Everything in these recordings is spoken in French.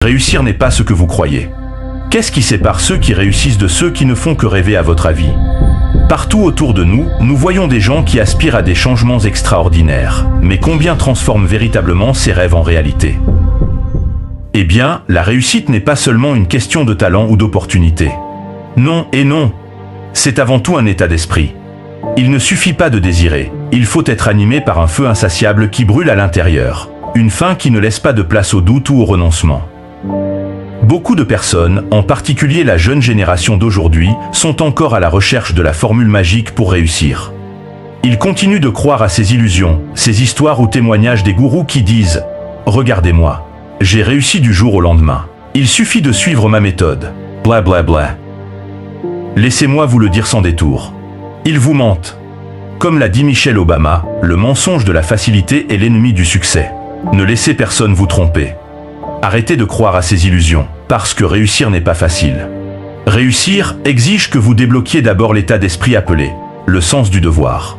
Réussir n'est pas ce que vous croyez. Qu'est-ce qui sépare ceux qui réussissent de ceux qui ne font que rêver à votre avis? Partout autour de nous, nous voyons des gens qui aspirent à des changements extraordinaires. Mais combien transforment véritablement ces rêves en réalité? Eh bien, la réussite n'est pas seulement une question de talent ou d'opportunité. Non et non. C'est avant tout un état d'esprit. Il ne suffit pas de désirer, il faut être animé par un feu insatiable qui brûle à l'intérieur. Une faim qui ne laisse pas de place au doute ou au renoncement. Beaucoup de personnes, en particulier la jeune génération d'aujourd'hui, sont encore à la recherche de la formule magique pour réussir. Ils continuent de croire à ces illusions, ces histoires ou témoignages des gourous qui disent « Regardez-moi, j'ai réussi du jour au lendemain. Il suffit de suivre ma méthode. Bla bla bla. » Laissez-moi vous le dire sans détour. Ils vous mentent. Comme l'a dit Michelle Obama, le mensonge de la facilité est l'ennemi du succès. Ne laissez personne vous tromper. Arrêtez de croire à ces illusions, parce que réussir n'est pas facile. Réussir exige que vous débloquiez d'abord l'état d'esprit appelé le sens du devoir.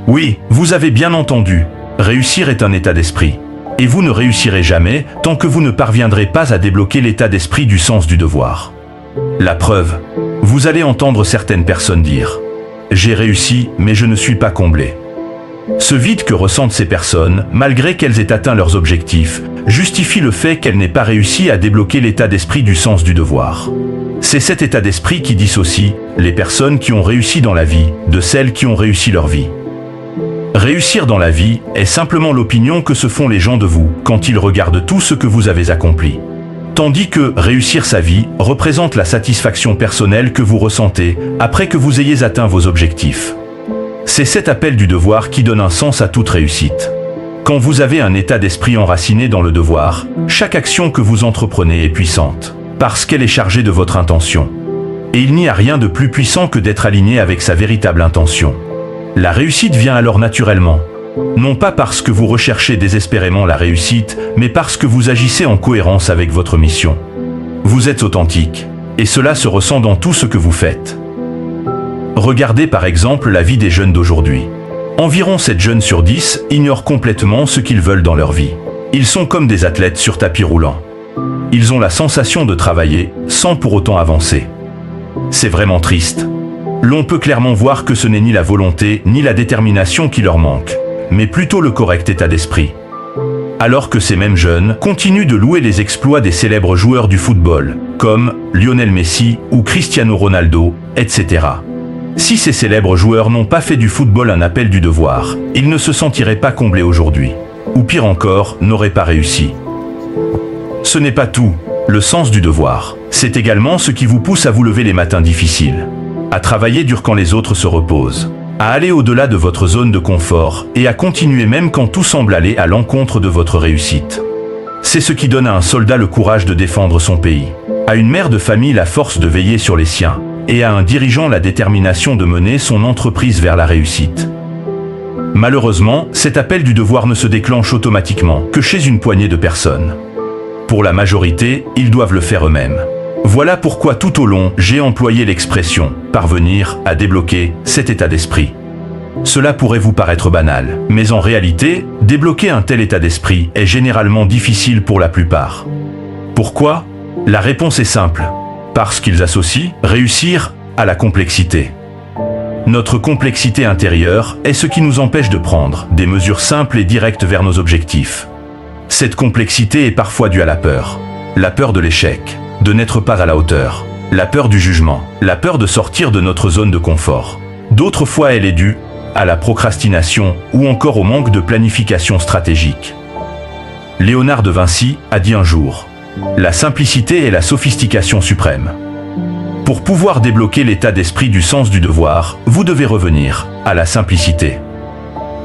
Oui, vous avez bien entendu, réussir est un état d'esprit. Et vous ne réussirez jamais tant que vous ne parviendrez pas à débloquer l'état d'esprit du sens du devoir. La preuve, vous allez entendre certaines personnes dire « J'ai réussi, mais je ne suis pas comblé ». Ce vide que ressentent ces personnes, malgré qu'elles aient atteint leurs objectifs, justifie le fait qu'elles n'aient pas réussi à débloquer l'état d'esprit du sens du devoir. C'est cet état d'esprit qui dissocie les personnes qui ont réussi dans la vie de celles qui ont réussi leur vie. Réussir dans la vie est simplement l'opinion que se font les gens de vous quand ils regardent tout ce que vous avez accompli. Tandis que réussir sa vie représente la satisfaction personnelle que vous ressentez après que vous ayez atteint vos objectifs. C'est cet appel du devoir qui donne un sens à toute réussite. Quand vous avez un état d'esprit enraciné dans le devoir, chaque action que vous entreprenez est puissante, parce qu'elle est chargée de votre intention. Et il n'y a rien de plus puissant que d'être aligné avec sa véritable intention. La réussite vient alors naturellement. Non pas parce que vous recherchez désespérément la réussite, mais parce que vous agissez en cohérence avec votre mission. Vous êtes authentique, et cela se ressent dans tout ce que vous faites. Regardez par exemple la vie des jeunes d'aujourd'hui. Environ 7 jeunes sur 10 ignorent complètement ce qu'ils veulent dans leur vie. Ils sont comme des athlètes sur tapis roulant. Ils ont la sensation de travailler sans pour autant avancer. C'est vraiment triste. L'on peut clairement voir que ce n'est ni la volonté ni la détermination qui leur manque, mais plutôt le correct état d'esprit. Alors que ces mêmes jeunes continuent de louer les exploits des célèbres joueurs du football, comme Lionel Messi ou Cristiano Ronaldo, etc. Si ces célèbres joueurs n'ont pas fait du football un appel du devoir, ils ne se sentiraient pas comblés aujourd'hui. Ou pire encore, n'auraient pas réussi. Ce n'est pas tout. Le sens du devoir, c'est également ce qui vous pousse à vous lever les matins difficiles, à travailler dur quand les autres se reposent, à aller au-delà de votre zone de confort et à continuer même quand tout semble aller à l'encontre de votre réussite. C'est ce qui donne à un soldat le courage de défendre son pays, à une mère de famille la force de veiller sur les siens, et à un dirigeant la détermination de mener son entreprise vers la réussite. Malheureusement, cet appel du devoir ne se déclenche automatiquement que chez une poignée de personnes. Pour la majorité, ils doivent le faire eux-mêmes. Voilà pourquoi tout au long, j'ai employé l'expression « parvenir à débloquer cet état d'esprit ». Cela pourrait vous paraître banal, mais en réalité, débloquer un tel état d'esprit est généralement difficile pour la plupart. Pourquoi? La réponse est simple. Parce qu'ils associent réussir à la complexité. Notre complexité intérieure est ce qui nous empêche de prendre des mesures simples et directes vers nos objectifs. Cette complexité est parfois due à la peur de l'échec, de n'être pas à la hauteur, la peur du jugement, la peur de sortir de notre zone de confort. D'autres fois, elle est due à la procrastination ou encore au manque de planification stratégique. Léonard de Vinci a dit un jour: la simplicité est la sophistication suprême. Pour pouvoir débloquer l'état d'esprit du sens du devoir, vous devez revenir à la simplicité.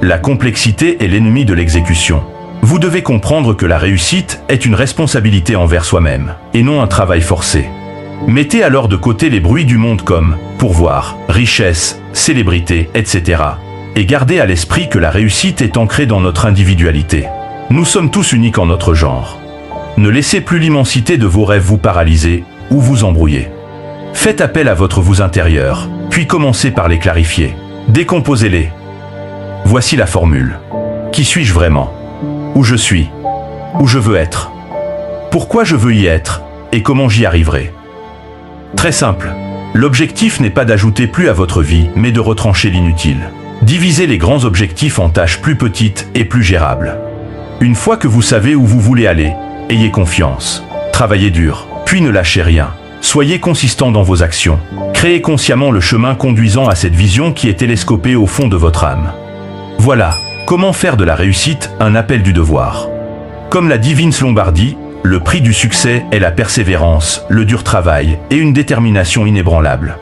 La complexité est l'ennemi de l'exécution. Vous devez comprendre que la réussite est une responsabilité envers soi-même, et non un travail forcé. Mettez alors de côté les bruits du monde comme pourvoir, richesse, célébrité, etc. Et gardez à l'esprit que la réussite est ancrée dans notre individualité. Nous sommes tous uniques en notre genre. Ne laissez plus l'immensité de vos rêves vous paralyser ou vous embrouiller. Faites appel à votre vous intérieur, puis commencez par les clarifier. Décomposez-les. Voici la formule. Qui suis-je vraiment? Où je suis? Où je veux être? Pourquoi je veux y être et comment j'y arriverai? Très simple. L'objectif n'est pas d'ajouter plus à votre vie, mais de retrancher l'inutile. Divisez les grands objectifs en tâches plus petites et plus gérables. Une fois que vous savez où vous voulez aller, ayez confiance. Travaillez dur, puis ne lâchez rien. Soyez consistant dans vos actions. Créez consciemment le chemin conduisant à cette vision qui est télescopée au fond de votre âme. Voilà, comment faire de la réussite un appel du devoir. Comme l'a dit Vince Lombardi, le prix du succès est la persévérance, le dur travail et une détermination inébranlable.